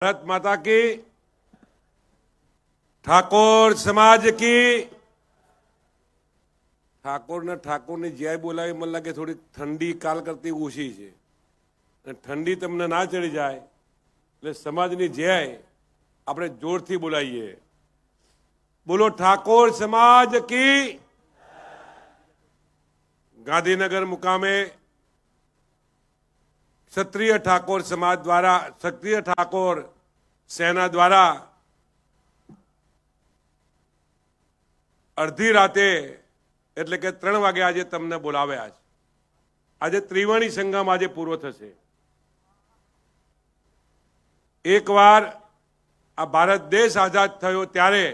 भारत माता की, ठाकोर समाज की। ઠાકોર ને ઠાકોરની જ્યાય બોલાવી મને લાગે થોડી ઠંડી કાલ કરતી ઓછી છે, ઠંડી તમને ના ચડી જાય એટલે સમાજની જ્યાય આપણે જોરથી બોલાવીએ, બોલો ઠાકોર સમાજ કી। ગાંધીનગર મુકામે ક્ષત્રિય ઠાકોર સમાજ દ્વારા, ક્ષત્રિય ઠાકોર સેના દ્વારા અડધી રાતે એટલે કે 3 વાગે આજે તમને બોલાવ્યા છે। આજે ત્રિવેણી સંગમ આજે પૂરો થશે। એકવાર આ ભારત દેશ આઝાદ થયો ત્યારે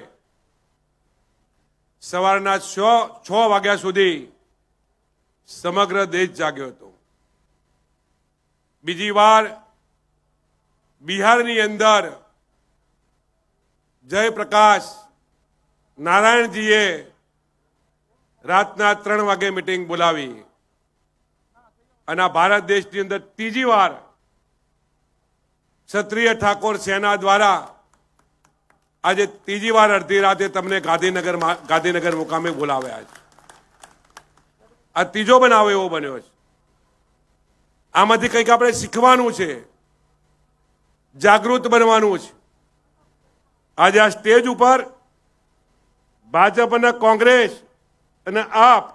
સવારના 6 વાગ્યા સુધી સમગ્ર દેશ જાગ્યો હતો। બીજી વાર બિહારની અંદર જયપ્રકાશ નારાયણજીએ રાતના 3 વાગે મીટિંગ બોલાવી અને આ ભારત દેશની અંદર ત્રીજી વાર ક્ષત્રિય ઠાકોર સેના દ્વારા આજે ત્રીજી વાર અડધી રાતે તમને ગાંધીનગર મુકામે બોલાવ્યા છે। આ ત્રીજો બનાવ એવો બન્યો છે। આમાંથી કંઈક આપણે શીખવાનું છે, જાગૃત બનવાનું છે। આજે આ સ્ટેજ ઉપર ભાજપ અને કોંગ્રેસ અને આપ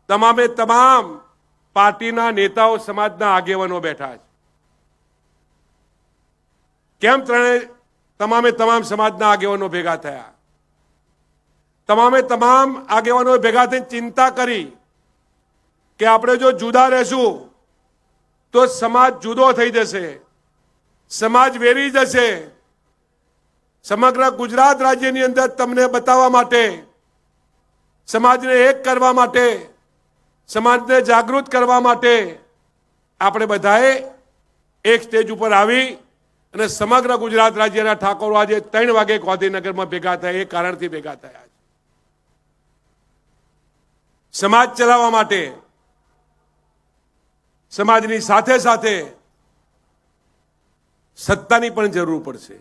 તમામે તમામ પાર્ટીના નેતાઓ, સમાજના આગેવાનો બેઠા છે। કેમ તમામે તમામ સમાજના આગેવાનો ભેગા થયા? તમામે તમામ આગેવાનો ભેગા થઈને ચિંતા કરી કે આપણે જો જુદા રહેશું તો સમાજ જુદો થઈ જશે, સમાજ વેરી જશે। સમગ્ર ગુજરાત રાજ્યની અંદર તમને બતાવવા માટે, સમાજને એક કરવા માટે, સમાજને જાગૃત કરવા માટે આપણે બધાએ એક સ્ટેજ ઉપર આવી અને સમગ્ર ગુજરાત રાજ્યના ઠાકોરો આજે 3 વાગે ગાંધીનગરમાં ભેગા થયા। એ કારણથી ભેગા થયા છે। સમાજ ચલાવવા માટે સમાજની સાથે સાથે સત્તાની પણ જરૂર પડશે।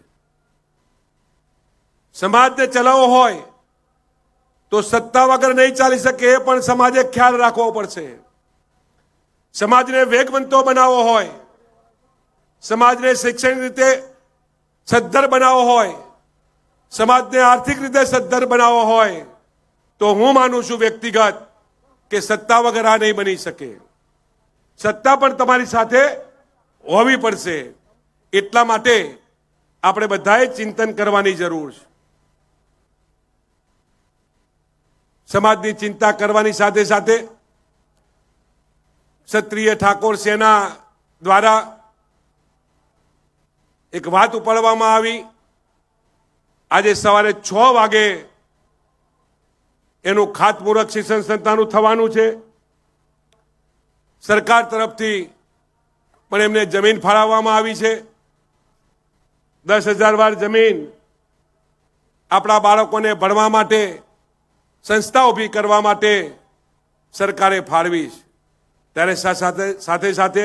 સમાજને ચલાવવો હોય તો સત્તા વગર નહીં ચાલી શકે, એ પણ સમાજે ખ્યાલ રાખવો પડશે। સમાજને વેગવંતો બનાવવો હોય, સમાજને શૈક્ષણિક રીતે સદ્ધર બનાવવો હોય, સમાજને આર્થિક રીતે સદ્ધર બનાવવો હોય તો હું માનું છું વ્યક્તિગત કે સત્તા વગર આ નહીં બની શકે। સત્તા પણ તમારી સાથે હોવી પડશે। એટલા માટે આપણે બધાએ ચિંતન કરવાની જરૂર છે। સમાજની ચિંતા કરવાની સાથે સાથે ક્ષત્રિય ઠાકોર સેના દ્વારા એક વાત ઉપાડવામાં આવી। આજે સવારે 6 વાગે એનું ખાતમુહૂર્ત શિક્ષણ સંસ્થાનું થવાનું છે। સરકાર તરફથી પણ એમને જમીન ફાળવવામાં આવી છે। 10,000 વાર જમીન આપણા બાળકોને ભણવા માટે, સંસ્થા ઊભી કરવા માટે સરકારે ફાળવી છે। ત્યારે સાથે સાથે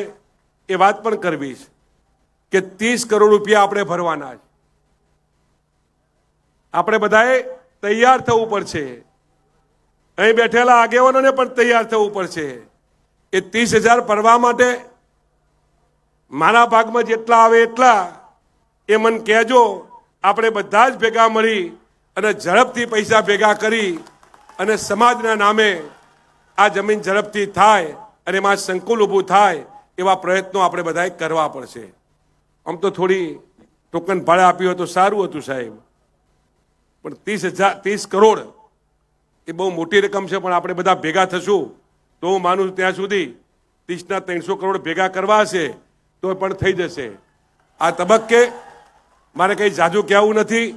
એ વાત પણ કરવી છે કે 30 કરોડ રૂપિયા આપણે ભરવાના છે। આપણે બધાએ તૈયાર થવું પડશે। અહીં બેઠેલા આગેવાનોને પણ તૈયાર થવું પડશે। એ 30,000 ભરવા માટે મારા ભાગમાં જેટલા આવે એટલા એ મને કહેજો। આપણે બધા જ ભેગા મળી અને ઝડપથી પૈસા ભેગા કરી અને સમાજના નામે આ જમીન ઝડપથી થાય અને એમાં સંકુલ ઊભું થાય એવા પ્રયત્નો આપણે બધાએ કરવા પડશે। આમ તો થોડી ટોકન ભાડે આપ્યું તો સારું હતું સાહેબ, પણ 30 કરોડ એ બહુ મોટી રકમ છે। પણ આપણે બધા ભેગા થશું તો હું માનું છું ત્યાં સુધી 30ના 300 કરોડ ભેગા કરવા હશે તો પણ થઈ જશે। આ તબક્કે મારે કંઈ જાજુ કહેવું નથી।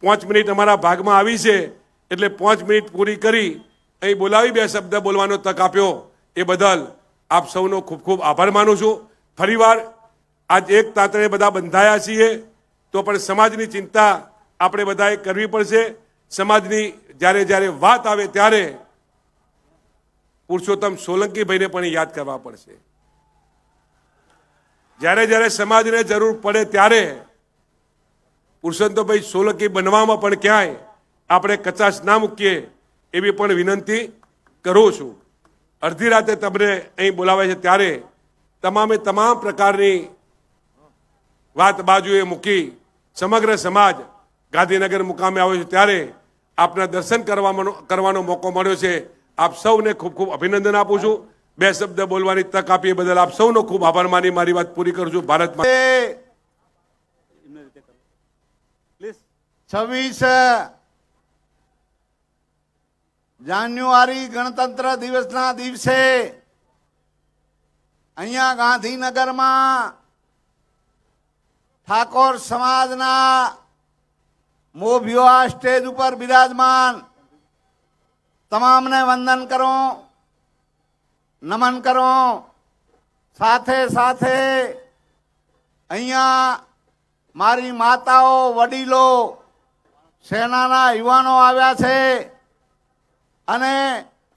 5 મિનિટ અમારા ભાગમાં આવી છે એટલે 5 મિનિટ પૂરી કરી અહીં બોલાવી 2 શબ્દ બોલવાનો તક આપ્યો એ બદલ આપ સૌનો ખૂબ ખૂબ આભાર માનું છું। ફરીવાર આજ એક તાતણે બધા બંધાયા છીએ તો પણ સમાજની ચિંતા આપણે બધાએ કરવી પડશે। સમાજની જ્યારે જ્યારે વાત આવે ત્યારે પુરુષોત્તમ સોલંકીભાઈને પણ યાદ કરવા પડશે। જ્યારે જ્યારે સમાજને જરૂર પડે ત્યારે પુરુષોત્તમભાઈ સોલંકી બનવામાં પણ ક્યાંય આપણે કચાશ ના મૂકીએ એવી પણ વિનંતી કરું છું. અડધી રાતે તમને અહીં બોલાવે છે ત્યારે તમામે તમામ પ્રકારની વાત બાજુએ મૂકી સમગ્ર સમાજ ગાંધીનગર મુકામે આવ્યો છે ત્યારે આપના દર્શન કરવાનો મોકો મળ્યો છે. આપ સૌને ખૂબ ખૂબ અભિનંદન આપું છું. બે શબ્દ બોલવાની તક આપી બદલ આપ સૌનો ખૂબ આભાર માની મારી વાત પૂરી કરું છું. ભારતમાં 26 જાન્યુઆરી ગણતંત્ર દિવસના દિવસે અહીંયા ગાંધીનગરમાં ઠાકોર સમાજના મોભીઓ આ સ્ટેજ ઉપર બિરાજમાન તમામને વંદન કરો, નમન કરો. સાથે સાથે અહીંયા મારી માતાઓ, વડીલો, સેનાના યુવાનો આવ્યા છે અને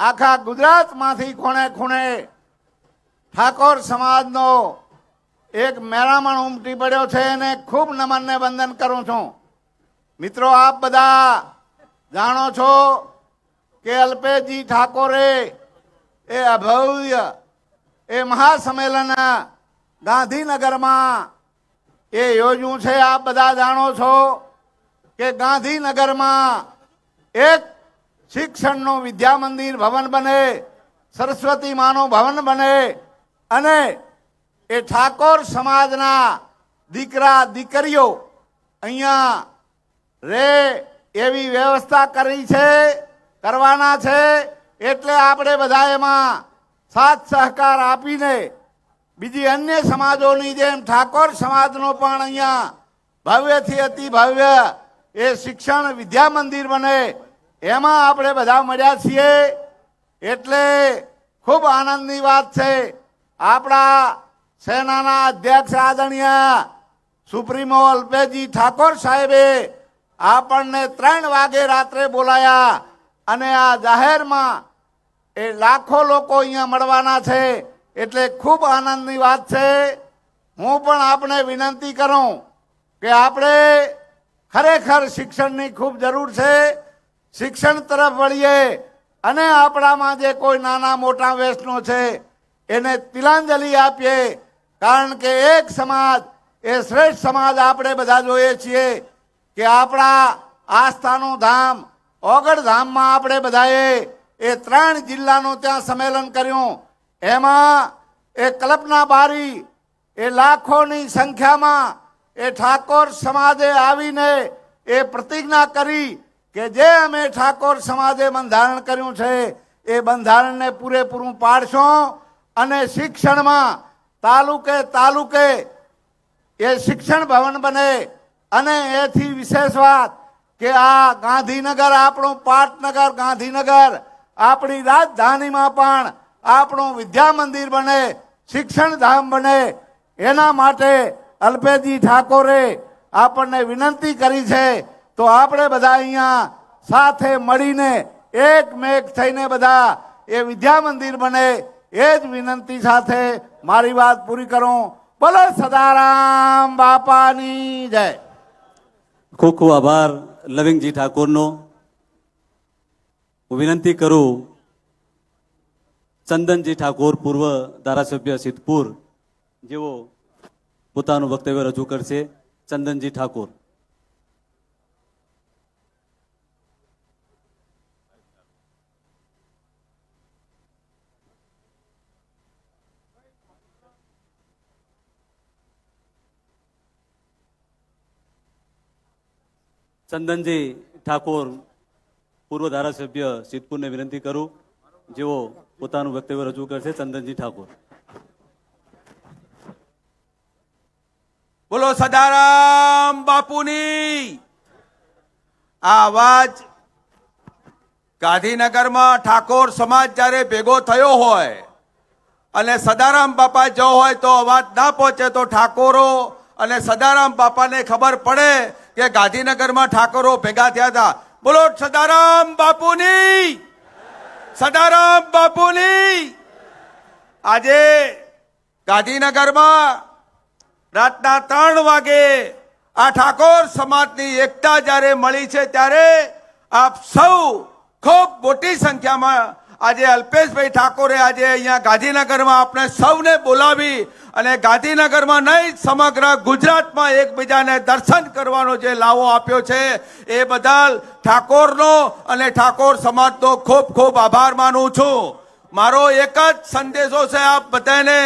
આખા ગુજરાતમાંથી ખૂણે ખૂણે ઠાકોર સમાજનો એક મેળામણ ઉમટી પડ્યો છે અને ખૂબ નમન ને વંદન કરું છું. મિત્રો, આપ બધા જાણો છો કે અલ્પેશજી ઠાકોરે એ અભવ્ય એ મહાસંમેલન ગાંધીનગરમાં એ યોજ્યું છે. આપ બધા જાણો છો કે ગાંધીનગરમાં એક શિક્ષણનું વિદ્યા મંદિર ભવન બને, સરસ્વતી માનું ભવન બને અને એ ઠાકોર સમાજના દીકરા દીકરીઓ અહીંયા રે એવી વ્યવસ્થા કરી છે, કરવાના છે. એટલે આપણે બધા એમાં સાથ સહકાર આપીને બીજી અન્ય સમાજોની જેમ ઠાકોર સમાજનો પણ અહીંયા ભવ્યથી અતિ ભવ્ય એ શિક્ષણ વિદ્યા મંદિર બને એમાં આપણે બધા મળ્યા છીએ. એટલે ખૂબ આનંદની વાત છે. આપણા સેનાના અધ્યક્ષ આદરણીય સુપ્રીમો અલ્પેશજી ઠાકોર સાહેબે આપણને 3 વાગે રાત્રે બોલાયા અને આ જાહેરમાં એ લાખો લોકો અહીંયા મળવાના છે. એટલે ખૂબ આનંદની વાત છે. હું પણ આપણે વિનંતી કરું કે આપણે ખરેખર શિક્ષણની ખૂબ જરૂર છે. શિક્ષણ તરફ વળીએ અને આપણામાં જે કોઈ નાના મોટા વ્યસનો છે એને તિલાંજલિ આપીએ. કારણ કે એક સમાજ એ શ્રેષ્ઠ સમાજ આપણે બધા જોઈએ છીએ કે આપણા આસ્થાનું ધામ ઓગળ ધામમાં આપણે બધાએ એ 3 જિલ્લાનું ત્યાં સંમેલન કર્યું. એમાં એ કલ્પના બારી એ લાખોની સંખ્યામાં એ ઠાકોર સમાજે આવીને એ પ્રતિજ્ઞા કરી કે જે અમે ઠાકોર સમાજે બંધારણ કર્યું છે એ બંધારણને પૂરેપૂરું પાડશું અને શિક્ષણમાં તાલુકે તાલુકે એ શિક્ષણ ભવન બને. અને એથી વિશેષ વાત કે આ ગાંધીનગર આપણું પાટનગર ગાંધીનગર આપણી રાજધાનીમાં પણ આપણું વિદ્યા મંદિર બને, શિક્ષણ ધામ બને. એના માટે અલ્પેશજી ઠાકોરે આપણને વિનંતી કરી છે. તો આપણે બધા અહીંયા સાથે મળીને એકમેક થઈને બધા એ વિદ્યા મંદિર બને એ જ વિનંતી સાથે મારી વાત પૂરી કરું. બોલો સદારામ બાપાની જય. ખૂબ ખૂબ આભાર લવિંગજી ઠાકોરનો. હું વિનંતી કરું ચંદનજી ઠાકોર, પૂર્વ ધારાસભ્ય સિદ્ધપુર, જેઓ પોતાનું વક્તવ્ય રજૂ કરશે. ચંદનજી ઠાકોર. ચંદનજી ઠાકોર, પૂર્વ ધારાસભ્ય સિદ્ધપુરને વિનંતી કરું જેઓ પોતાનું વક્તવ્ય રજૂ કરશે. ચંદનજી ઠાકોર. બોલો સદારામ બાપુની. આ અવાજ ગાંધીનગરમાં ઠાકોર સમાજ જ્યારે ભેગો થયો હોય અને સદારામ બાપા જો હોય તો અવાજ ના પહોંચે તો ઠાકોરો અને સદારામ બાપાને ખબર પડે કે ગાંધીનગરમાં ઠાકોરો ભેગા થયા હતા. બોલો સદારામ બાપુની. સદારામ બાપુની. આજે ગાંધીનગરમાં રાતના 3 વાગે આ ઠાકોર સમાજની એકતા જ્યારે મળી છે ત્યારે આપ સૌ ખૂબ મોટી સંખ્યામાં આજે અલ્પેશભાઈ ઠાકોરે આજે અહીંયા ગાંધીનગરમાં આપણે સૌને બોલાવી અને ગાંધીનગરમાં નહીં સમગ્ર ગુજરાતમાં એકબીજાને દર્શન કરવાનો જે લાવો આપ્યો છે એ બદલ ઠાકોરનો અને ઠાકોર સમાજનો ખૂબ ખૂબ આભાર માનું છું. મારો એક જ સંદેશો છે આપ બધાને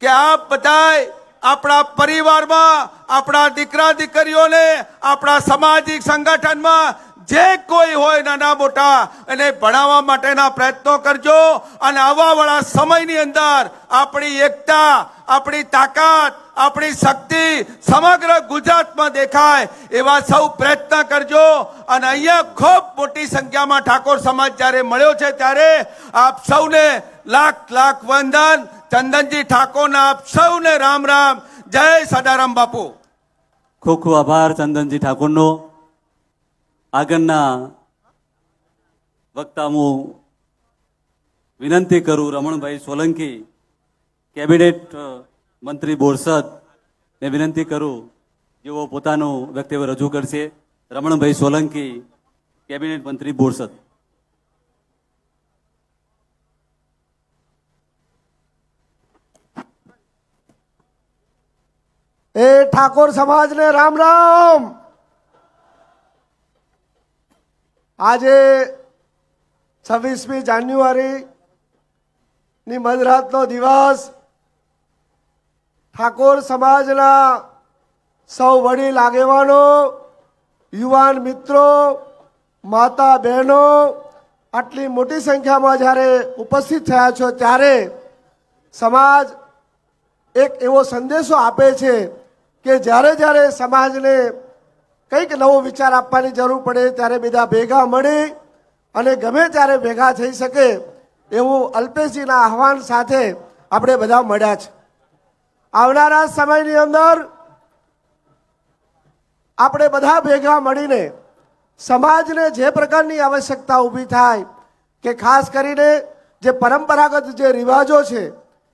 કે આપ બધાય આપણા પરિવારમાં, આપણા દીકરા દીકરીઓને, આપણા સામાજિક સંગઠનમાં જે કોઈ હોય નાના મોટા એને ભણાવવા માટેના પ્રયત્નો કરજો અને આવવાવાળા સમયની અંદર આપણી એકતા, આપણી તાકાત, આપણી શક્તિ સમગ્ર ગુજરાતમાં દેખાય એવા સૌ પ્રયત્ન કરજો. અને અહીંયા ખૂબ મોટી સંખ્યામાં ઠાકોર સમાજ જ્યારે મળ્યો છે ત્યારે આપ સૌને લાખ લાખ વંદન. ચંદનજી ઠાકોરના આપ સૌને રામ રામ. જય સદારામ બાપુ. ખૂબ ખૂબ આભાર ચંદનજી ઠાકોરનો. આગળના વક્તા હું વિનંતી કરું રમણભાઈ સોલંકી, કેબિનેટ મંત્રી બોરસદ ને વિનંતી કરું જેઓ પોતાનું વક્તવ્ય રજૂ કરશે. રમણભાઈ સોલંકી, કેબિનેટ મંત્રી બોરસદ. એ ઠાકોર સમાજને રામ રામ. આજે 26મી જાન્યુઆરી ની મધરાતનો દિવસ ઠાકોર સમાજના સૌ વડીલ આગેવાનો, યુવાન મિત્રો, માતા બહેનો આટલી મોટી સંખ્યામાં જ્યારે ઉપસ્થિત થયા છો ત્યારે સમાજ એક એવો સંદેશો આપે છે કે જ્યારે જ્યારે સમાજને કંઈક નવો વિચાર આપવાની જરૂર પડે ત્યારે બધા ભેગા મળી અને ગમે ત્યારે ભેગા થઈ શકે એવું અલ્પેશજીના આહવાન સાથે આપણે બધા મળ્યા છે. આવનારા સમયની અંદર આપણે બધા ભેગા મળીને સમાજને જે પ્રકારની આવશ્યકતા ઊભી થાય કે ખાસ કરીને જે પરંપરાગત જે રિવાજો છે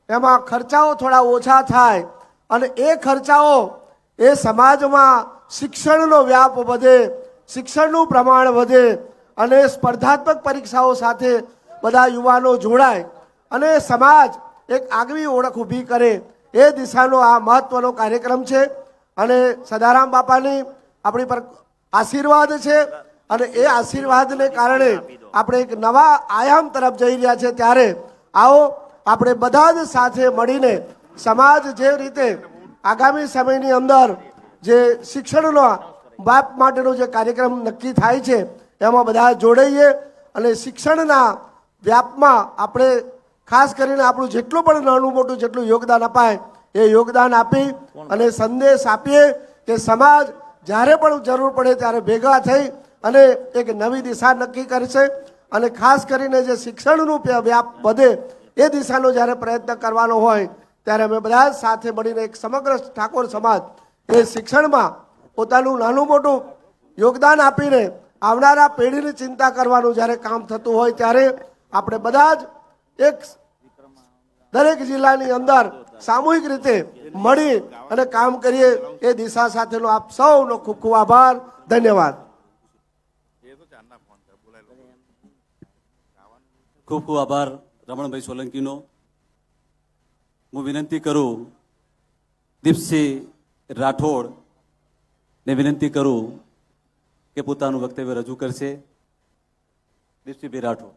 એમાં ખર્ચાઓ થોડા ઓછા થાય અને એ ખર્ચાઓ એ સમાજમાં શિક્ષણનો વ્યાપ વધે, શિક્ષણનું પ્રમાણ વધે અને સ્પર્ધાત્મક પરીક્ષાઓ સાથે બધા યુવાનો જોડાય અને સમાજ એક આગવી ઓળખ ઊભી કરે એ દિશાનો આ મહત્વનો કાર્યક્રમ છે. અને સદારામ બાપાની આપણી પર આશીર્વાદ છે અને એ આશીર્વાદને કારણે આપણે એક નવા આયામ તરફ જઈ રહ્યા છે. ત્યારે આવો આપણે બધા જ સાથે મળીને સમાજ જે રીતે આગામી સમયની અંદર જે શિક્ષણનો બાપ માટેનો જે કાર્યક્રમ નક્કી થાય છે એમાં બધા જોડાઈએ અને શિક્ષણના વ્યાપમાં આપણે ખાસ કરીને આપણું જેટલું પણ નાનું મોટું જેટલું યોગદાન અપાય એ યોગદાન આપી અને સંદેશ આપીએ કે સમાજ જ્યારે પણ જરૂર પડે ત્યારે ભેગા થઈ અને એક નવી દિશા નક્કી કરશે અને ખાસ કરીને જે શિક્ષણનું વ્યાપ વધે એ દિશાનો જ્યારે પ્રયત્ન કરવાનો હોય ત્યારે અમે બધા જ સાથે મળીને એક સમગ્ર ઠાકોર સમાજ એ શિક્ષણમાં પોતાનું નાનું મોટું યોગદાન આપીને આવનારા પેઢીની ચિંતા કરવાનું જ્યારે કામ થતું હોય ત્યારે આપણે બધા જ એક દરેક જિલ્લાની અંદર સામૂહિક રીતે મળી અને કામ કરીએ એ દિશા સાથેનો આપ સૌનો ખૂબ ખૂબ આભાર. ધન્યવાદ. ખૂબ ખૂબ આભાર રમણભાઈ સોલંકીનો. હું વિનંતી કરું દીપસિંહ રાઠોડ ને વિનંતી કરું કે પોતાનું વક્તવ્ય રજૂ કરશે. દીપસિંહભાઈ રાઠોડ.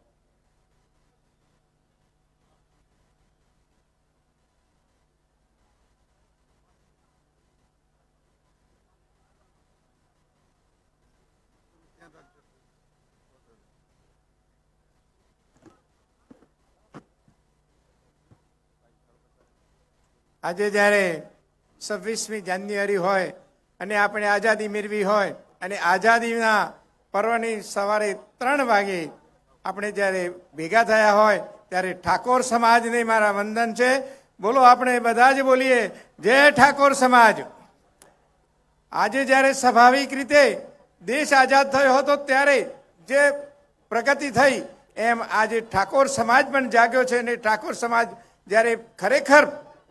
આજે જ્યારે 26મી જાન્યુઆરી હોય અને આપણે આઝાદી મેળવી હોય અને આઝાદીના પર્વની સવારે 3 વાગે આપણે જ્યારે ભેગા થયા હોય ત્યારે ઠાકોર સમાજને મારા વંદન છે. બોલો આપણે બધા જ બોલીએ જય ઠાકોર સમાજ. આજે જ્યારે સ્વાભાવિક રીતે દેશ આઝાદ થયો હતો ત્યારે જે પ્રગતિ થઈ એમ આજે ઠાકોર સમાજ પણ જાગ્યો છે અને ઠાકોર સમાજ જ્યારે ખરેખર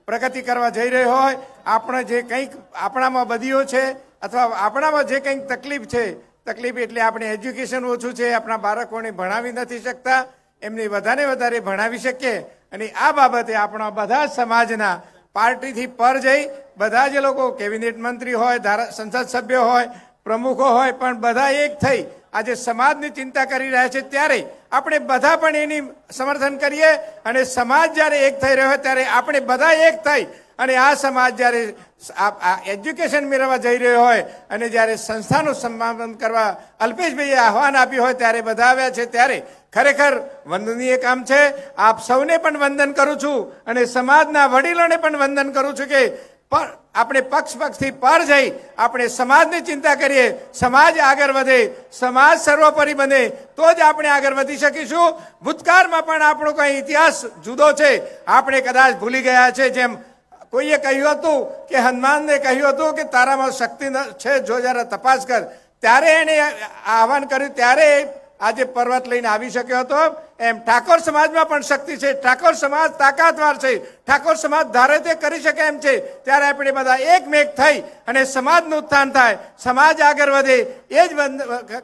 પ્રગતિ કરવા જઈ રહ્યો હોય, આપણે જે કંઈક આપણામાં બદીઓ છે અથવા આપણામાં જે કંઈક તકલીફ છે, તકલીફ એટલે આપણે એજ્યુકેશન ઓછું છે, આપણા બાળકોને ભણાવી નથી શકતા, એમને વધારે ભણાવી શકીએ. અને આ બાબતે આપણા બધા સમાજના પાર્ટીથી પર જઈ બધા જે લોકો કેબિનેટ મંત્રી હોય, સંસદ સભ્યો હોય, પ્રમુખો હોય, પણ બધા એક થઈ આજે સમાજની ચિંતા કરી રહ્યા છે, ત્યારે આપણે બધા પણ એની સમર્થન કરીએ. અને સમાજ જ્યારે એક થઈ રહ્યો હોય ત્યારે આપણે બધા એક થઈ અને આ સમાજ જ્યારે એજ્યુકેશન મેળવવા જઈ રહ્યો હોય અને જ્યારે સંસ્થાનું સન્માન કરવા અલ્પેશભાઈએ આહવાન આપ્યું હોય ત્યારે બધા આવ્યા છે, ત્યારે ખરેખર વંદનીય કામ છે. આપ સૌને પણ વંદન કરું છું અને સમાજના વડીલોને પણ વંદન કરું છું કે આપણે પક્ષથી પર જઈ આપણે સમાજની ચિંતા કરીએ, સમાજ આગળ વધે, સમાજ સર્વોપરી બને તો જ આપણે આગળ વધી શકીશું. ભૂતકાળમાં પણ આપણો કંઈ ઇતિહાસ જુદો છે, આપણે કદાચ ભૂલી ગયા છે. જેમ કોઈએ કહ્યું હતું કે હનુમાનને કહ્યું હતું કે તારામાં શક્તિ છે, જો જરા તપાસ કર, ત્યારે એને આહવાન કર્યું, ત્યારે આજે પર્વત લઈને આવી શક્યો હતો. એમ ઠાકોર સમાજમાં પણ શક્તિ છે, ઠાકોર સમાજ તાકાતવાર છે, ઠાકોર સમાજ ધારે તે કરી શકે એમ છે. ત્યારે આપણે બધા એકમેક થઈ અને સમાજનું ઉત્થાન થાય, સમાજ આગળ વધે, એ જ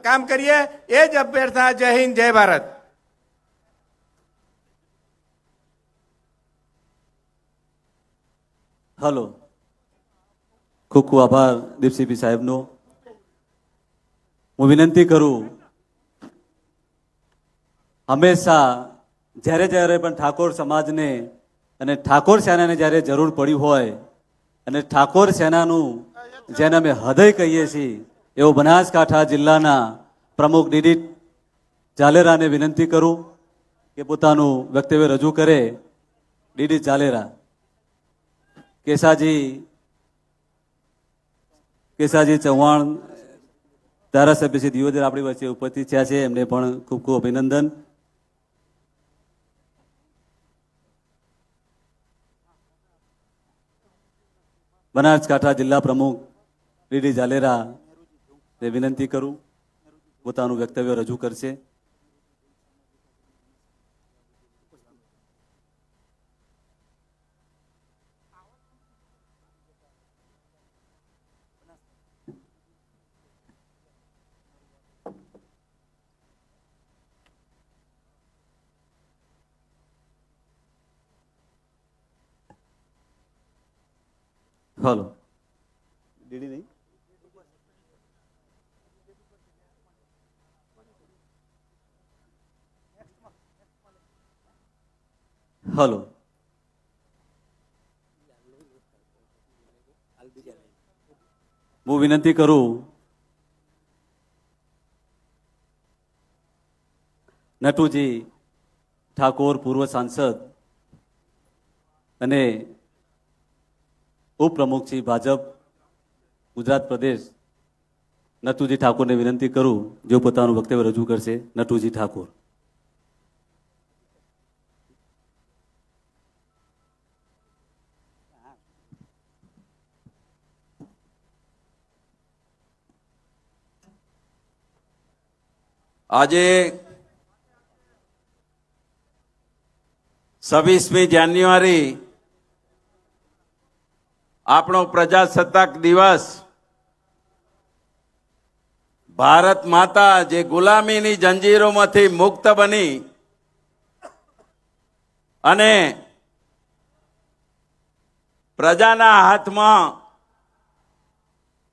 કામ કરીએ, એ જ અભ્યર્થના. જય હિન્દ, જય ભારત. હલો, ખૂબ ખૂબ આભાર દીપસિંહભાઈ સાહેબનો. હું વિનંતી કરું, હંમેશા જ્યારે પણ ઠાકોર સમાજને અને ઠાકોર સેનાને જ્યારે જરૂર પડી હોય અને ઠાકોર સેનાનું જેને અમે હૃદય કહીએ છીએ એવો બનાસકાંઠા જિલ્લાના પ્રમુખ ડીડી ઝાલેરાને વિનંતી કરું કે પોતાનું વક્તવ્ય રજૂ કરે. ડીડી ઝાલેરા. કેસાજી ચૌહાણ ધારાસભ્ય શ્રી દિયોદર આપણી વચ્ચે ઉપસ્થિત થયા છે, એમને પણ ખૂબ ખૂબ અભિનંદન. બનાસકાંઠા જિલ્લા પ્રમુખ ડીડી ઝાલેરા ને વિનંતી કરું, પોતાનું વક્તવ્ય રજૂ કરશે. હલો, ડીડી નહીં, હલો. હું વિનંતી કરું, નટુજી ઠાકોર, પૂર્વ સાંસદ અને ઉપપ્રમુખ શ્રી ભાજપ ગુજરાત પ્રદેશ નટુજી ઠાકોરને વિનંતી કરું, જેઓ પોતાનું વક્તવ્ય રજૂ કરશે. નટુજી ઠાકોર. આજે 26મી જાન્યુઆરી આપણો પ્રજાસત્તાક દિવસ. ભારત માતા જે ગુલામીની જંજીરોમાંથી મુક્ત બની અને પ્રજાના હાથમાં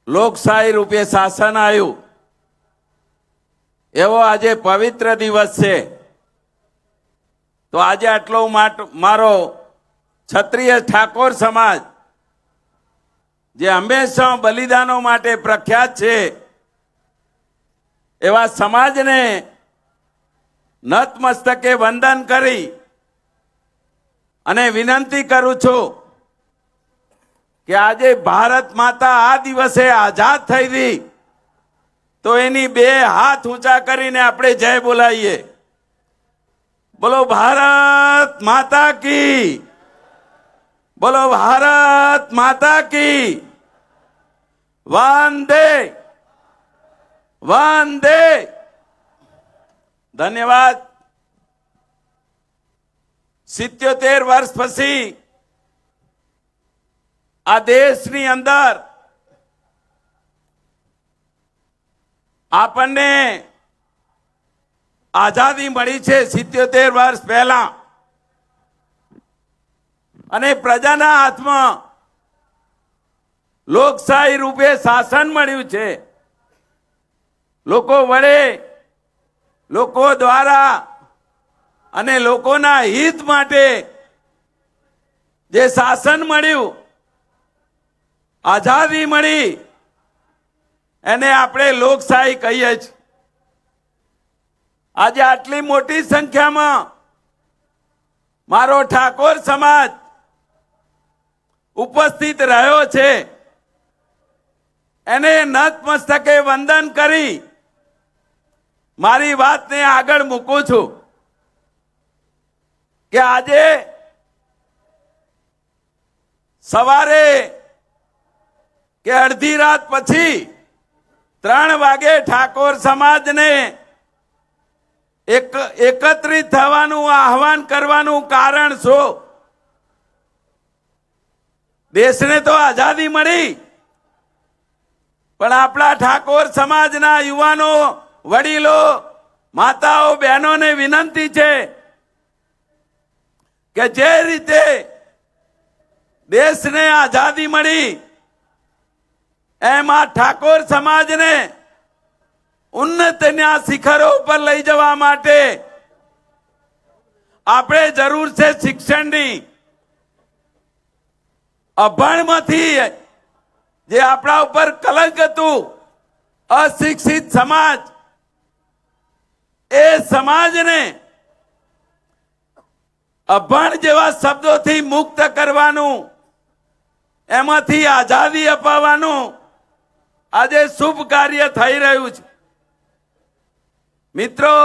લોકશાહી રૂપે શાસન આવ્યું, એવો આજે પવિત્ર દિવસ છે. તો આજે આટલો મારો ક્ષત્રિય ઠાકોર સમાજ જે હંમેશા બલિદાનો માટે પ્રખ્યાત છે, એવા સમાજને નતમસ્તકે વંદન કરી અને વિનંતી કરું છું કે આજે ભારત માતા આ દિવસે આઝાદ થઈ હતી, તો એની બે હાથ ઊંચા કરીને આપણે જય બોલાવીએ. બોલો ભારત માતા કી, બોલો ભારત માતા કી. વંદે વંદે. ધન્યવાદ. 77 વર્ષ પછી આ દેશની અંદર આપણને આઝાદી મળી છે 77 વર્ષ પહેલા, અને પ્રજાના હાથમાં લોકશાહી રૂપે શાસન મળ્યું છે. લોકો વડે, લોકો દ્વારા અને લોકોના હિત માટે જે શાસન મળ્યું, આઝાદી મળી, એને આપણે લોકશાહી કહીએ છીએ. આજે આટલી મોટી સંખ્યામાં મારો ઠાકોર સમાજ ઉપસ્થિત રહ્યો છે, એને નતમસ્તકે વંદન કરી મારી વાતને આગળ મૂકું છું કે આજે સવારે કે અડધી રાત પછી 3 વાગે ઠાકોર સમાજને એકત્રિત થવાનું આહવાન કરવાનું કારણ શું? દેશને તો આઝાદી મળી, પણ આપણા ઠાકોર સમાજના યુવાનો, વડીલો, માતાઓ, બહેનોને વિનંતી છે કે જે રીતે દેશને આઝાદી મળી એમાં ઠાકોર સમાજને ઉન્નતિના શિખરો ઉપર લઈ જવા માટે આપણે જરૂર છે શિક્ષણની. અભણમાંથી જે આપણા ઉપર કલંક હતું, અશિક્ષિત સમાજ, એ સમાજને અભણ જેવા શબ્દોથી મુક્ત કરવાનું, એમાંથી આઝાદી અપાવવાનું આજે શુભ કાર્ય થઈ રહ્યું છે. મિત્રો,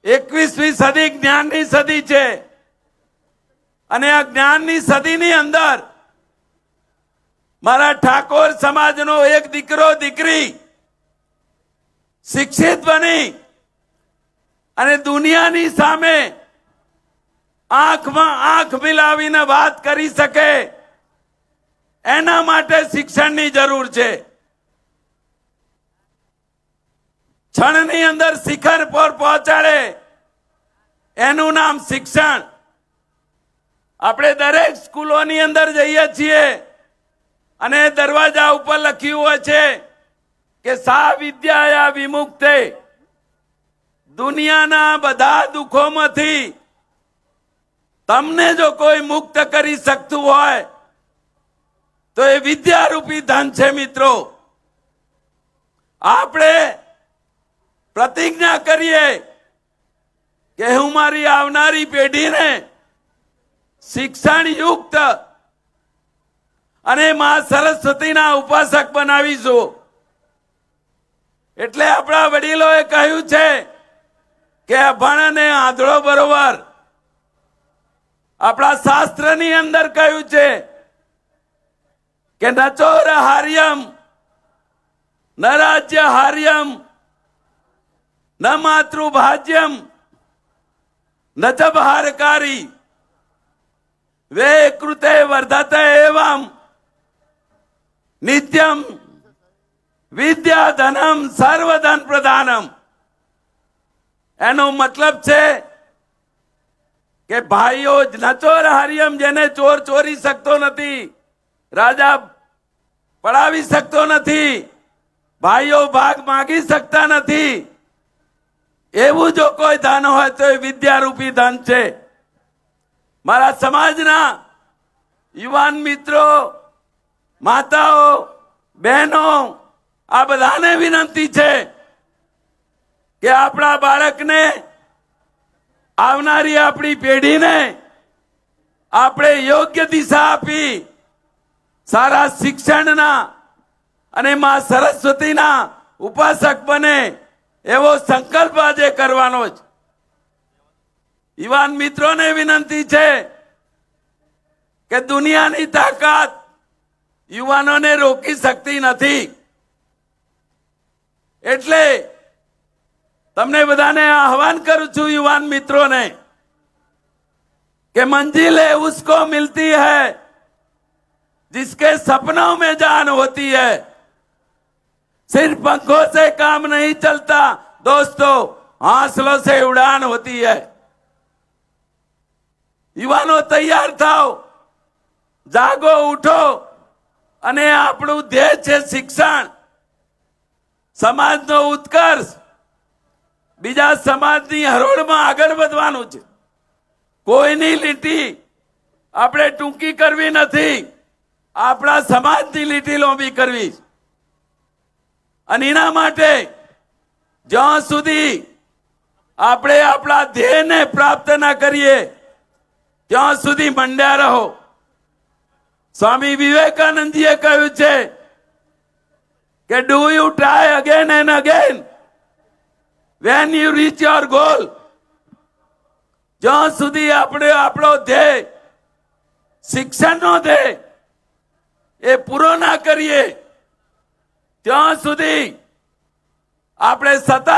21મી સદી જ્ઞાનની સદી છે, અને આ જ્ઞાનની સદીની અંદર મારા ઠાકોર સમાજનો એક દીકરો, દીકરી શિક્ષિત બની અને દુનિયાની સામે આંખમાં આંખ મિલાવીને વાત કરી શકે, એના માટે શિક્ષણની જરૂર છે. ક્ષણની અંદર શિખર પર પહોંચાડે એનું નામ શિક્ષણ. આપણે દરેક સ્કૂલોની અંદર જઈએ છીએ અને દરવાજા ઉપર લખ્યું હોય છે કે સા વિદ્યાયા વિમુક્તે, દુનિયાના બધા દુઃખોમાંથી તમને જો કોઈ મુક્ત કરી શકતું હોય તો એ વિદ્યારૂપી ધન છે. મિત્રો, આપણે પ્રતિજ્ઞા કરીએ કે હું મારી આવનારી પેઢીને શિક્ષણ યુક્ત અને માં સરસ્વતીના ઉપાસક બનાવીશું. એટલે આપણા વડીલોએ કહ્યું છે કે અભણ અને આંધળો બરોબર. આપણા શાસ્ત્રની અંદર કહ્યું છે કે ન ચોર હાર્યમ, ન રાજ્ય હાર્યમ, ન માતૃભાજ્યમ, ન ચ ભારકારી, વે કૃતે વર્ધતે એવમ નિત્યમ વિદ્યા ધનમ સર્વધન પ્રધાનમ. એનો મતલબ છે કે ભાઈઓ, ન ચોર હાર્યમ, જેને ચોર ચોરી શકતો નથી, રાજા પડાવી શકતો નથી, ભાઈઓ ભાગ માગી શકતા નથી, એવું જો કોઈ ધન હોય તો એ વિદ્યારૂપી ધન છે. મારા સમાજના યુવાન મિત્રો, માતાઓ, બહેનો, આ બધાને વિનંતી છે કે આપણા બાળકને, આવનારી આપણી પેઢીને આપણે યોગ્ય દિશા આપી સારા શિક્ષણના અને માં સરસ્વતીના ઉપાસક બને એવો સંકલ્પ આજે કરવાનો છે. યુવાન મિત્રોને વિનંતી છે કે દુનિયાની તાકાત યુવાનોને રોકી શકતી નથી. એટલે તમને બધાને આહવાન કરું છું, યુવાન મિત્રોને, कि मंजिलें उसको मिलती है जिसके सपनों में जान होती है, सिर्फ पंखों से काम नहीं चलता दोस्तों, हौसलों से उड़ान होती है। युवानो तैयार થાઓ, જાગો, ઉઠો અને આપણું ધ્યેય છે શિક્ષણ, સમાજનો ઉત્કર્ષ, બીજા સમાજની હરોળમાં આગળ વધવાનું છે। કોઈની લીટી આપણે ટૂંકી કરવી નથી, આપણા સમાજની લીટી લોંબી કરવી છે। અને એના માટે જ્યાં સુધી આપણે આપણા ધ્યેયને પ્રાપ્ત ના કરીએ ત્યાં સુધી મંડ્યા રહો। સ્વામી વિવેકાનંદજીએ કહ્યું છે કે do you try again and again when you reach your goal. જ્યાં સુધી આપણે આપણો ધ્યેય શિક્ષણનો ધ્યેય એ પૂરો ના કરીએ ત્યાં સુધી આપણે સતત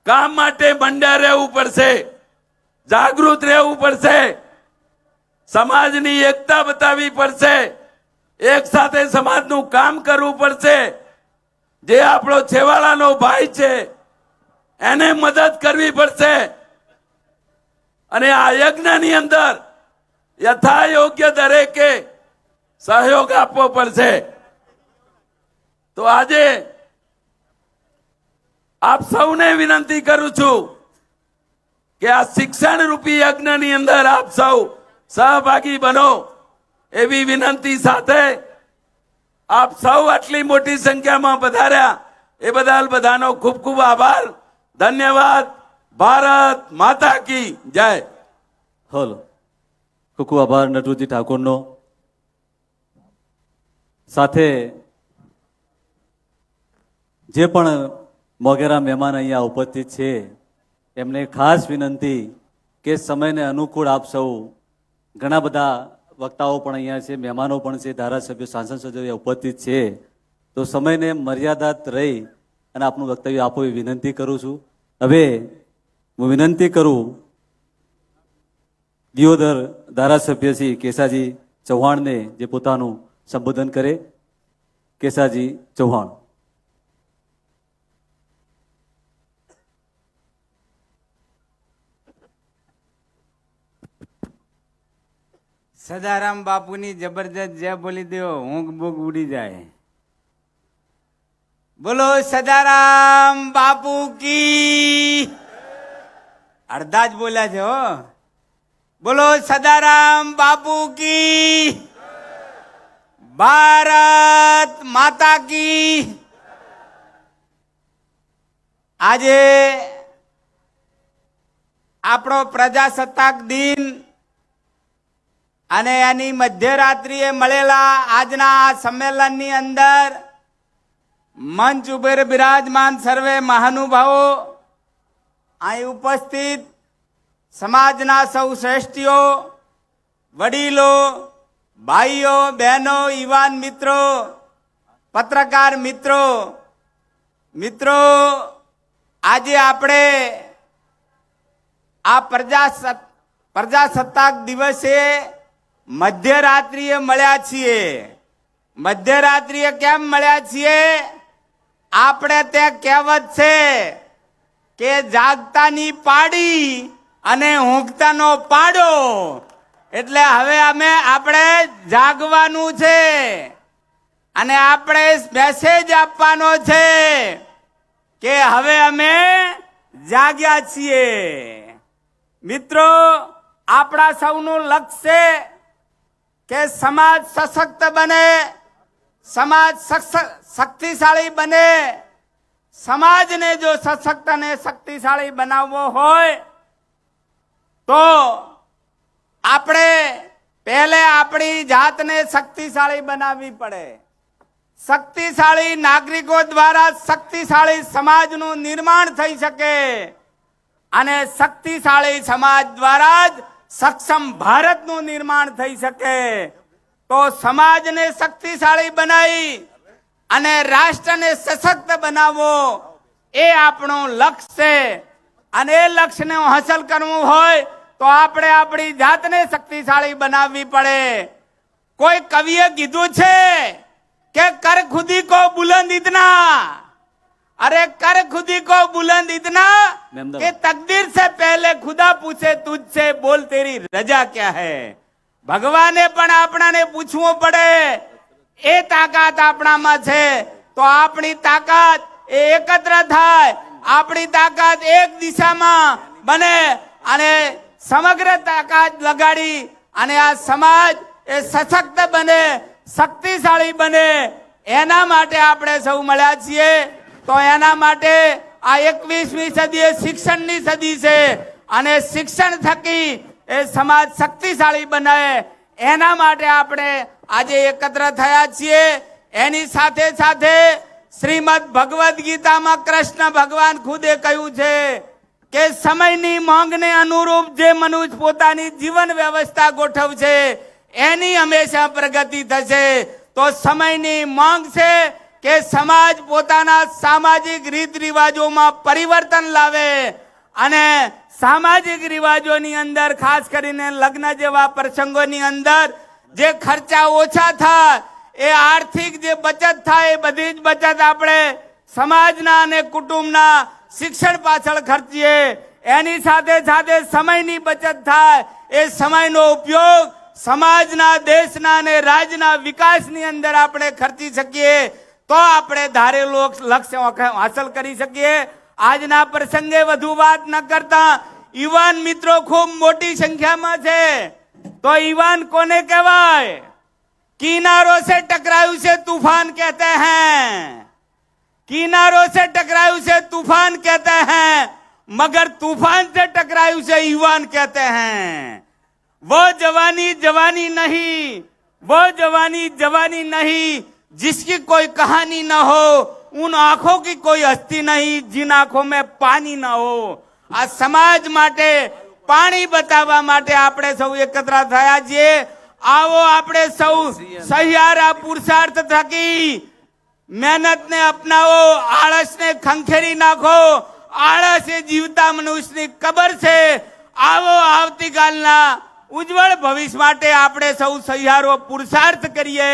કામ માટે મંડ્યા રહેવું પડશે, જાગૃત રહેવું પડશે, સમાજની એકતા બતાવવી પડશે, એક સાથે સમાજનું કામ કરવું પડશે। જે આપણો છેવાડાનો ભાઈ છે એને મદદ કરવી પડશે અને આ યજ્ઞની અંદર યથાયોગ્ય દરેકે સહયોગ આપવો પડશે। તો આજે આપ સૌને વિનંતી કરું છું કે આ શિક્ષણ રૂપી યજ્ઞની અંદર આપ સૌ સહભાગી બનો એવી વિનંતી સાથે આપ સૌ આટલી મોટી સંખ્યામાં પધાર્યા એ બદલ બધાનો ખૂબ ખૂબ આભાર, ધન્યવાદ। ભારત માતા की जय। હલો, ખૂબ ખૂબ આભાર નટુજી ઠાકોરનો। સાથે જે પણ મોગેરા મહેમાન અહીંયા ઉપસ્થિત છે એમને ખાસ વિનંતી કે સમયને અનુકૂળ આપ સૌ, ઘણા બધા વક્તાઓ પણ અહીંયા છે, મહેમાનો પણ છે, ધારાસભ્યો, સાંસદ સભ્યો ઉપસ્થિત છે, તો સમયને મર્યાદાત રહી અને આપનું વક્તવ્ય આપો એ વિનંતી કરું છું। હવે હું વિનંતી કરું દિયોદર ધારાસભ્ય શ્રી કેસાજી ચૌહાણને જે પોતાનું સંબોધન કરે। કેસાજી ચૌહાણ। સદારામ બાપુની જબરજસ્ત જય બોલી દો, ઊંઘ બૂંઘ ઉડી જાય। બોલો સદારામ બાપુ કી। અડધા જ બોલ્યા છે હો। બોલો સદારામ બાપુ કી। ભારત માતા કી। આજે આપણો પ્રજાસત્તાક દિન અને એની મધ્યરાત્રિએ મળેલા આજના સંમેલનની અંદર મંચ ઉપર બિરાજમાન સર્વે મહાનુભાવો, અહીં ઉપસ્થિત સમાજના સૌ શ્રેષ્ઠીઓ, વડીલો, ભાઈઓ, બહેનો, યુવાન મિત્રો, પત્રકાર મિત્રો, આજે આપણે આ પ્રજાસત્તાક દિવસે મધ્યરાત્રિએ મળ્યા છીએ। મધ્યરાત્રિએ કેમ મળ્યા છીએ? આપણે તે કહેવત છે કે જાગતાની પાડી અને ઊંઘતાનો પાડો, એટલે હવે આપણે જાગવાનું છે અને આપણે મેસેજ આપવાનો છે કે હવે અમે જાગ્યા છીએ। મિત્રો, આપણા સૌનું લક્ષ્ય છે કે સમાજ સશક્ત બને, સમાજ શક્તિશાળી બને। સમાજને જો સશક્ત અને શક્તિશાળી બનાવવો હોય તો આપણે પહેલે આપણી જાતને શક્તિશાળી બનાવવી પડે। શક્તિશાળી નાગરિકો દ્વારા શક્તિશાળી સમાજનું નિર્માણ થઈ શકે અને શક્તિશાળી સમાજ દ્વારા જ સક્ષમ ભારતનું નિર્માણ થઈ શકે। તો સમાજને શક્તિશાળી બનાવી અને રાષ્ટ્રને સશક્ત બનાવવો એ આપણું લક્ષ્ય છે અને એ લક્ષ્યને હાંસલ કરવું હોય તો આપણે આપણી જાતને શક્તિશાળી બનાવવી પડે। કોઈ કવિએ કીધું છે कि कर खुदी को बुलंद इतना, अरे कर खुदी को बुलंद इतना कि तकदीर से पहले खुदा पूछे तुझसे बोल तेरी रजा क्या है। ભગવાને પણ આપણાને પૂછવું પડે એ તાકાત આપણામાં છે તો આપણી તાકાત એ એકત્ર થાય, આપણી તાકાત એક દિશામાં બને અને સમગ્ર તાકાત લગાડી અને આ સમાજ એ સશક્ત બને, શક્તિશાળી બને, એના માટે આપણે સૌ મળ્યા છીએ। તો એના માટે આ 21મી સદી એ શિક્ષણની સદી છે અને શિક્ષણ થકી એ સમાજ શક્તિશાળી બને એના માટે આપણે આજે એકત્ર થયા છીએ। એની સાથે સાથે શ્રીમદ ભગવદ્ ગીતામાં કૃષ્ણ ભગવાન ખુદે કહ્યું છે કે સમયની માંગને અનુરૂપ જે મનુષ્ય પોતાની જીવન વ્યવસ્થા ગોઠવશે એની હંમેશા પ્રગતિ થશે। તો સમયની માંગ છે કે સમાજ પોતાના સામાજિક રીત રિવાજોમાં પરિવર્તન લાવે અને સામાજિક રિવાજોની અંદર ખાસ કરીને લગ્ન જેવા પ્રસંગોની અંદર જે ખર્ચા ઓછા થાય એ આર્થિક જે બચત થાય એ બધી જ બચત આપણે સમાજના અને કુટુંબના શિક્ષણ પાછળ ખર્ચીએ। એની સાથે સાથે સમયની બચત થાય એ સમયનો ઉપયોગ સમાજના, દેશના અને રાજ્યના વિકાસની અંદર આપણે ખર્ચી શકીએ તો આપણે ધારેલું લક્ષ્ય હાંસલ કરી શકીએ। આજના પ્રસંગે વધુ વાત ન કરતા યુવાન મિત્રો ખૂબ મોટી સંખ્યામાં છે તો યુવાન કોને કહેવાય? કિનારો से टकरायु से तूफान कहते हैं, किनारों से टकरायु से तूफान कहते हैं, मगर तूफान से टकरायु से युवान कहते हैं। वो जवानी जवानी नहीं, वो जवानी जवानी नहीं जिसकी कोई कहानी न हो, उन आंखों की कोई हस्ती नहीं जिन आंखों में पानी न हो। आ समाज माटे पानी बतावा माटे આપણે સૌ એકત્ર થયા છીએ। આવો આપણે સૌ સહિયારા પુરુષાર્થ થકી મહેનતને અપનાવો, આળસને ખંખેરી નાખો। આળસ એ જીવતા મનુષ્યની કબર છે। આવો આવતીકાલના ઉજ્જવળ ભવિષ્ય માટે આપણે સૌ સહિયારો પુરુષાર્થ કરીએ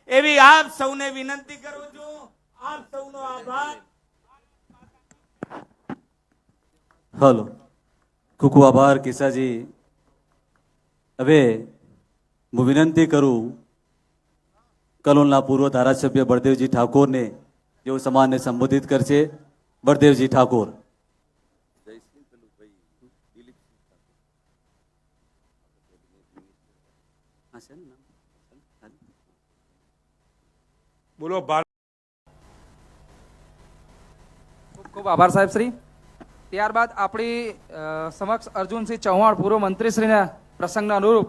એવી આપ સૌને વિનંતી કરું છું। આપ સૌનો આભાર। હલો, ખૂબ ખૂબ આભાર કિસાજી। હવે હું વિનંતી કરું કલોલના પૂર્વ ધારાસભ્ય બળદેવજી ઠાકોરને જેઓ સમાજને સંબોધિત કરશે। બળદેવજી ઠાકોર। બોલો ભારત। ખૂબ ખૂબ આભાર સાહેબ શ્રી। ત્યારબાદ આપણી સમક્ષ અર્જુનસિંહ ચૌહાણ પૂર્વ મંત્રીશ્રીના પ્રસંગના અનુરૂપ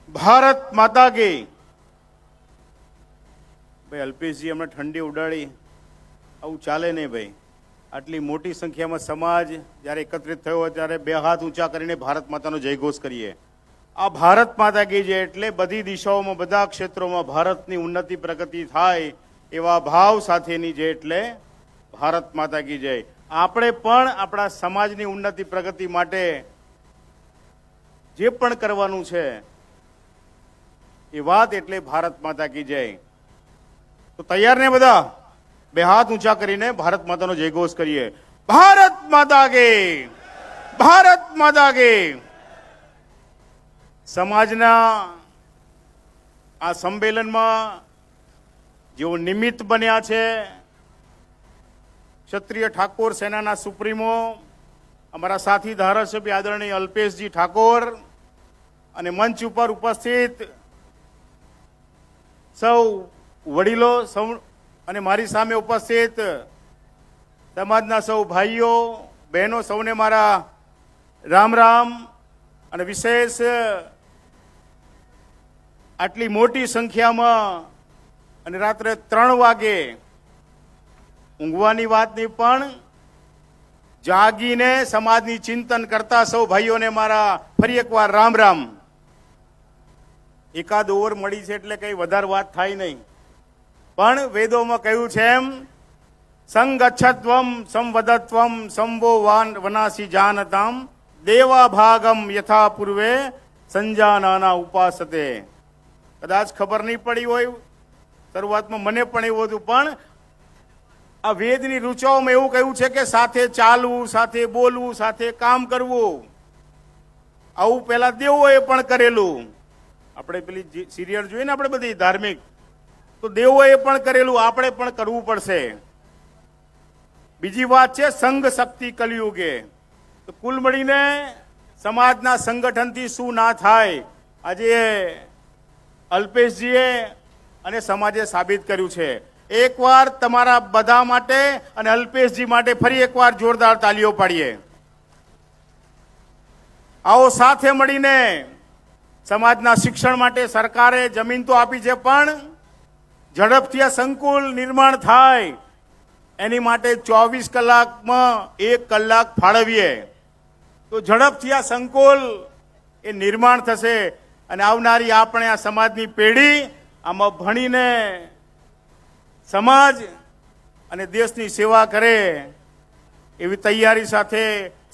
ભારત માતા કી। ભાઈ અલ્પેશજી હમણાં ઠંડી ઉડાડી, આવું ચાલે નહીં ભાઈ। આટલી મોટી સંખ્યામાં સમાજ જ્યારે એકત્રિત થયો હોય ત્યારે બે હાથ ઊંચા કરીને ભારત માતાનો જયઘોષ કરીએ। આ ભારત માતા કી જય એટલે બધી દિશાઓમાં, બધા ક્ષેત્રોમાં ભારતની ઉન્નતિ પ્રગતિ થાય એવા ભાવ સાથેની જય એટલે ભારત માતા કી જય। આપણે પણ આપણા સમાજની ઉન્નતિ પ્રગતિ માટે જે પણ કરવાનું છે એ વાત એટલે ભારત માતા કી જય। તો તૈયાર ને બધા? બે હાથ ઊંચા કરીને ભારત માતાનો જયઘોષ કરીએ। ભારત માતા કે, ભારત માતા કે। સમાજના આ સંમેલનમાં જેઓ નિમિત્ત બન્યા છે ક્ષત્રિય ઠાકોર સેનાના સુપ્રીમો અમારા સાથી ધારાસભ્ય આદરણીય અલ્પેશજી ઠાકોર અને મંચ ઉપર ઉપસ્થિત સૌ વડીલો સૌ અને મારી સામે ઉપસ્થિત સમાજના સૌ ભાઈઓ બહેનો સૌને મારા રામ રામ। અને વિશેષ આટલી મોટી સંખ્યામાં અને રાત્રે 3 વાગે ઊંઘવાની વાત નહીં પણ જાગીને સમાજની ચિંતન કરતા સૌ ભાઈઓને મારા ફરી એકવાર રામ રામ। એકાદ ઓવર મળી છે એટલે કઈ વધારે વાત થાય નહીં, પણ વેદોમાં કહ્યું છે એમ સંગચ્છત્વમ સંવદત્વમ સંભો વનાસી જાનતામ દેવા ભાગમ યથા પૂર્વે સંજાનાના ઉપાસતે. કદાચ ખબર નહીં પડી હોય, શરૂઆતમાં મને પણ એવું હતું, પણ આ વેદની ઋચાઓમાં એવું કહ્યું છે કે સાથે ચાલવું, સાથે બોલવું, સાથે કામ કરવું. આવું પહેલા દેવોએ પણ કરેલું. આપણે પેલી સિરિયલ જોઈએ ને આપણે બધી ધાર્મિક, તો દેવોએ પણ કરેલું, આપણે પણ કરવું પડશે. બીજી વાત છે સંઘ શક્તિ કલયુગે. તો કુલ મળીને સમાજના સંગઠનથી શું ના થાય, આજે અલ્પેશજીએ અને સમાજે સાબિત કર્યું છે. એકવાર તમારા બધા માટે અને અલ્પેશજી માટે ફરી એકવાર જોરદાર તાલીઓ પાડીએ. આવો સાથે મળીને સમાજના શિક્ષણ માટે સરકારે જમીન તો આપી છે, પણ ઝડપથી આ સંકુલ નિર્માણ થાય એની માટે 24 કલાકમાં 1 કલાક ફાળવીએ તો ઝડપથી આ સંકુલ એ નિર્માણ થશે અને આવનારી આપણે આ સમાજની પેઢી આમાં ભણીને સમાજ અને દેશની સેવા કરે એવી તૈયારી સાથે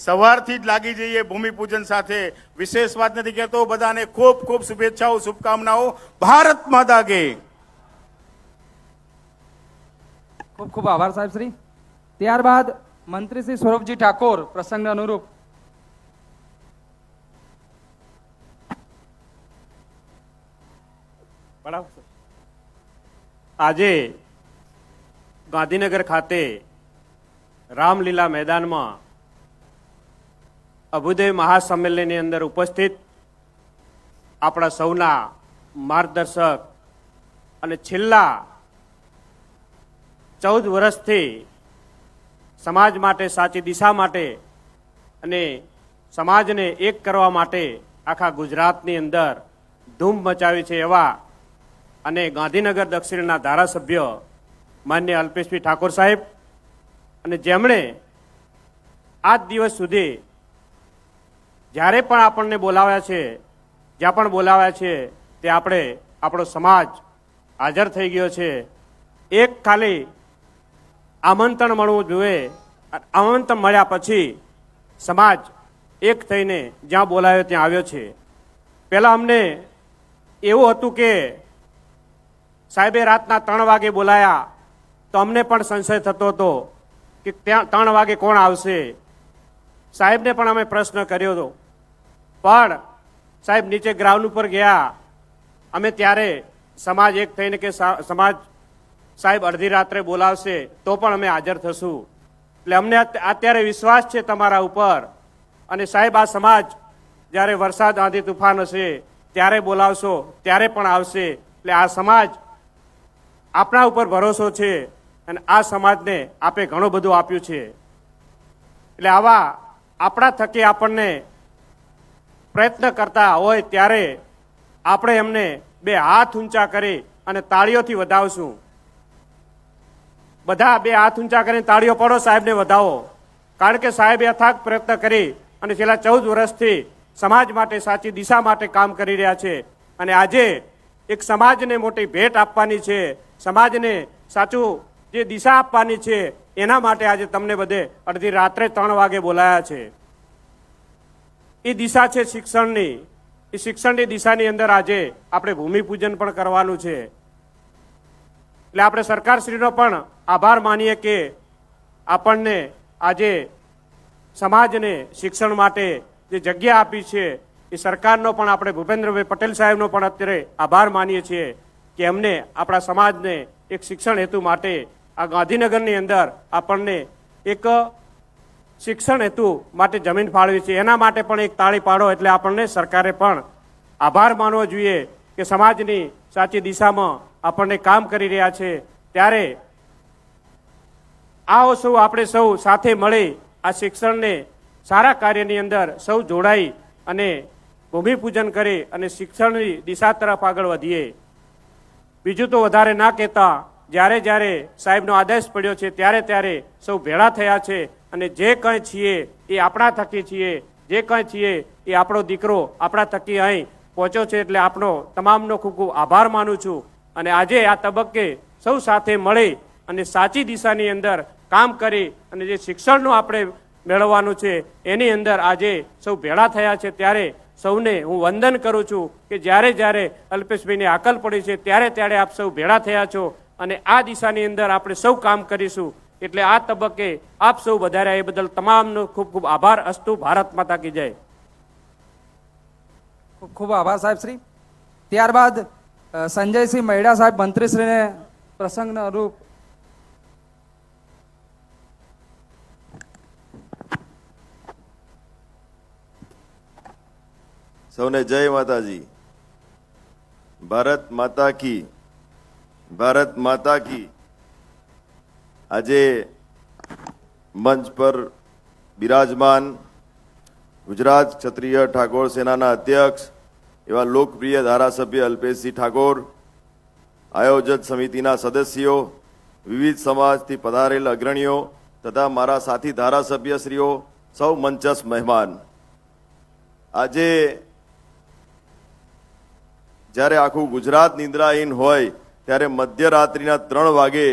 સવારથી જ લાગી જઈએ. ભૂમિપૂજન સાથે વિશેષ વાત નથી કહેતો. બધાને ખૂબ ખૂબ શુભેચ્છાઓ, શુભકામનાઓ. ભારત માતા કી. ખૂબ ખૂબ આભાર સાહેબ શ્રી. ત્યારબાદ મંત્રી શ્રી સૌરભજી ઠાકોર પ્રસંગને અનુરૂપ. આજે ગાંધીનગર ખાતે રામલીલા મેદાનમાં અભ્યુદય મહાસંમેલનની અંદર ઉપસ્થિત આપણા સૌના માર્ગદર્શક અને છેલ્લા 14 વર્ષથી સમાજ માટે, સાચી દિશા માટે અને સમાજને એક કરવા માટે આખા ગુજરાતની અંદર ધૂમ મચાવી છે એવા અને ગાંધીનગર દક્ષિણના ધારાસભ્ય માન્ય અલ્પેશભાઈ ઠાકોર સાહેબ, અને જેમણે આજ દિવસ સુધી જ્યારે પણ આપણને બોલાવ્યા છે, જ્યાં પણ બોલાવ્યા છે તે આપણે આપણો સમાજ હાજર થઈ ગયો છે. એક ખાલી આમંત્રણ મળવું જોઈએ. આમંત્રણ મળ્યા પછી સમાજ એક થઈને જ્યાં બોલાવ્યો ત્યાં આવ્યો છે. પહેલાં અમને એવું હતું કે સાહેબે રાતના 3 વાગે બોલાયા તો અમને પણ સંશય થતો હતો કે ત્યાં 3 વાગે કોણ આવશે. સાહેબને પણ અમે પ્રશ્ન કર્યો હતો, પણ સાહેબ નીચે ગ્રાઉન્ડ ઉપર ગયા અમે ત્યારે સમાજ એક થઈને કે સમાજ સાહેબ અડધી રાત્રે બોલાવશે તો પણ અમે હાજર થશું. એટલે અમને અત્યારે વિશ્વાસ છે તમારા ઉપર. અને સાહેબ આ સમાજ જ્યારે વરસાદ, આંધી, તુફાન હશે ત્યારે બોલાવશો ત્યારે પણ આવશે. એટલે આ સમાજ આપણા ઉપર ભરોસો છે અને આ સમાજને આપે ઘણું બધું આપ્યું છે. એટલે આવા આપણા થકી આપણને પ્રયત્ન કરતા હોય ત્યારે આપણે એમને 2 હાથ ઊંચા કરી અને તાળીઓથી વધાવશું. બધા 2 હાથ ઊંચા કરીને તાળીઓ પાડો, સાહેબને વધાવો. કારણ કે સાહેબે અથાગ પ્રયત્ન કરી અને છેલ્લા 14 વર્ષથી સમાજ માટે, સાચી દિશા માટે કામ કરી રહ્યા છે. અને આજે એક સમાજને મોટી ભેટ આપવાની છે, સમાજને સાચું જે દિશા આપવાની છે, એના માટે આજે તમને બધે અડધી રાત્રે 3 વાગે બોલાયા છે. એ દિશા છે શિક્ષણની. એ શિક્ષણની દિશાની અંદર આજે આપણે ભૂમિપૂજન પણ કરવાનું છે. એટલે આપણે સરકારશ્રીનો પણ આભાર માનીએ કે આપણને આજે સમાજને શિક્ષણ માટે જે જગ્યા આપી છે એ સરકારનો પણ આપણે ભૂપેન્દ્રભાઈ પટેલ સાહેબનો પણ અત્યારે આભાર માનીએ છીએ કે એમને આપણા સમાજને એક શિક્ષણ હેતુ માટે આ ગાંધીનગરની અંદર આપણને એક શિક્ષણ હેતુ માટે જમીન ફાળવી છે. એના માટે પણ એક તાળી પાડો. એટલે આપણને સરકારે પણ આભાર માનવો જોઈએ કે સમાજની સાચી દિશામાં આપણને કામ કરી રહ્યા છે. ત્યારે આવો સૌ આપણે સૌ સાથે મળી આ શિક્ષણને સારા કાર્યની અંદર સૌ જોડાઈ અને ભૂમિપૂજન કરી અને શિક્ષણની દિશા તરફ આગળ વધીએ. બીજું તો વધારે ના કહેતા, જ્યારે જ્યારે સાહેબનો આદેશ પડ્યો છે ત્યારે ત્યારે સૌ ભેળા થયા છે અને જે કંઈ છીએ એ આપણા થકી છીએ, જે કંઈ છીએ એ આપણો દીકરો આપણા થકી અહીં પહોંચ્યો છે. એટલે આપણો તમામનો ખૂબ ખૂબ આભાર માનું છું. અને આજે આ તબક્કે સૌ સાથે મળી અને સાચી દિશાની અંદર કામ કરી અને જે શિક્ષણનો આપણે મેળવવાનું છે એની અંદર આજે સૌ ભેળા થયા છે ત્યારે સૌને હું વંદન કરું છું કે જ્યારે જ્યારે અલ્પેશભાઈની આકલ પડી છે ત્યારે ત્યારે આપ સૌ ભેળા થયા છો અને આ દિશાની અંદર આપણે સૌ કામ કરીશું. એટલે આ તબક્કે આપ સૌ વધાર્યા એ બદલ તમામનો ખૂબ ખૂબ આભાર. અસ્તુ. ભારત માતા કી જય. ખૂબ ખૂબ આભાર સાહેબ શ્રી. ત્યારબાદ સંજયસિંહ મૈડા સાહેબ મંત્રીશ્રીને પ્રસંગના અનુરૂપ સૌને જય માતાજી. ભારત માતા કી, ભારત માતા કી. આજે મંચ પર બિરાજમાન ગુજરાત ક્ષત્રિય ઠાકોર સેનાના અધ્યક્ષ એવા લોકપ્રિય ધારાસભ્ય અલ્પેશસિંહ ઠાકોર, આયોજક સમિતિના સદસ્યો, વિવિધ સમાજથી પધારેલ અગ્રણીઓ તથા મારા સાથી ધારાસભ્યશ્રીઓ, સૌ મંચસ્થ મહેમાન. આજે જ્યારે આખું ગુજરાત નિંદ્રાહીન હોય ત્યારે મધ્યરાત્રિના 3 વાગે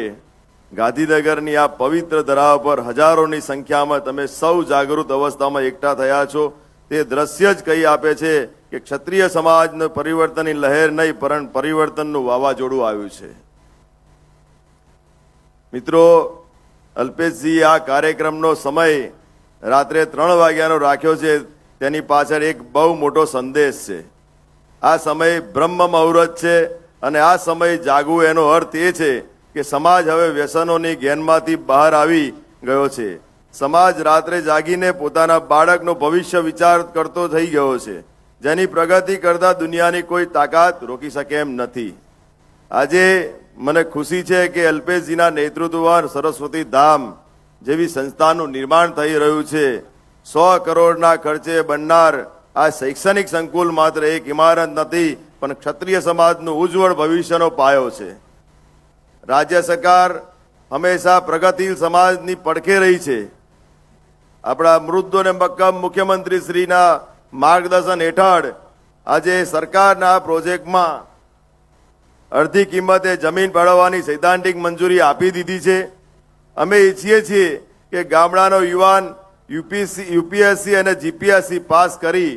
ગાંધીનગરની આ પવિત્ર ધરા પર હજારોની સંખ્યામાં તમે સૌ જાગૃત અવસ્થામાં એકઠા થયા છો. તે દ્રશ્ય જ કહી આપે છે કે ક્ષત્રિય સમાજનું પરિવર્તનની લહેર નહીં પરંતુ પરિવર્તનનું વાવાઝોડું આવ્યું છે. મિત્રો, અલ્પેશજી આ કાર્યક્રમનો સમય રાત્રે 3 વાગ્યાનો રાખ્યો છે તેની પાછળ એક બહુ મોટો સંદેશ છે. આ સમય બ્રહ્મ મુહૂર્ત છે અને આ સમય જાગવું એનો અર્થ એ છે કે સમાજ હવે વ્યસનોની ગેનમાંથી બહાર આવી ગયો છે. સમાજ રાત્રે જાગીને પોતાના બાળકનો ભવિષ્ય વિચાર કરતો થઈ ગયો છે, જેની પ્રગતિ કરતા દુનિયાની કોઈ તાકાત રોકી શકે એમ નથી. આજે મને ખુશી છે કે અલ્પેશજીના નેતૃત્વમાં સરસ્વતી ધામ જેવી સંસ્થાનું નિર્માણ થઈ રહ્યું છે. 100 કરોડના ખર્ચે બનનાર આ શૈક્ષણિક સંકુલ માત્ર એક ઇમારત નથી પણ ક્ષત્રિય સમાજનું ઉજ્જવળ ભવિષ્યનો પાયો છે. રાજ્ય સરકાર હંમેશા પ્રગતિશીલ સમાજની પડખે રહી છે. આપણા મૃદુ અને મક્કમ મુખ્યમંત્રી શ્રીના માર્ગદર્શન હેઠળ આજે સરકારના પ્રોજેક્ટમાં અડધી કિંમતે જમીન ફાળવવાની સૈદ્ધાંતિક મંજૂરી આપી દીધી છે. અમે ઈચ્છીએ છીએ કે ગામડાનો યુવાન યુપીએસસી અને જીપીએસસી પાસ કરી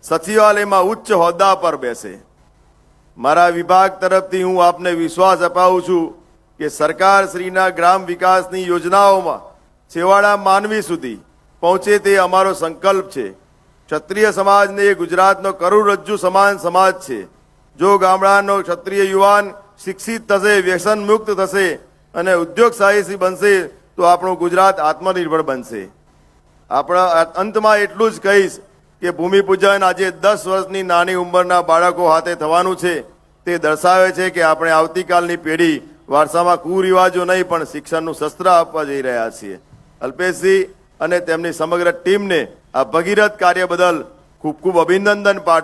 સચિવાલયમાં ઉચ્ચ હોદ્દા પર બેસે. મારા વિભાગ તરફથી હું આપને વિશ્વાસ અપાવું છું કે સરકાર શ્રીના ગ્રામ વિકાસની યોજનાઓમાં છેવાડા માનવી સુધી પહોંચે તે અમારો સંકલ્પ છે. ક્ષત્રિય સમાજને એ ગુજરાતનો કરોડરજ્જુ સમાન સમાજ છે. જો ગામડાનો ક્ષત્રિય યુવાન શિક્ષિત થશે, વ્યસન મુક્ત થશે અને ઉદ્યોગ સાહસી બનશે તો આપણું ગુજરાત આત્મનિર્ભર બનશે. આપણા અંતમાં એટલું જ કહીશ કે ભૂમિપૂજન આજે 10 વર્ષની નાની ઉંમરના બાળકો હાથે થવાનું છે. તે દર્શાવે છે કે આપણે આવતીકાલની પેઢી વારસામાં કુરિવાજો નહીં પણ શિક્ષણનું શસ્ત્ર આપવા જઈ રહ્યા છીએ. અલ્પેશજી અને તેમની સમગ્ર ટીમને આ ભગીરથ કાર્ય બદલ ખૂબ ખૂબ અભિનંદન પાઠવું.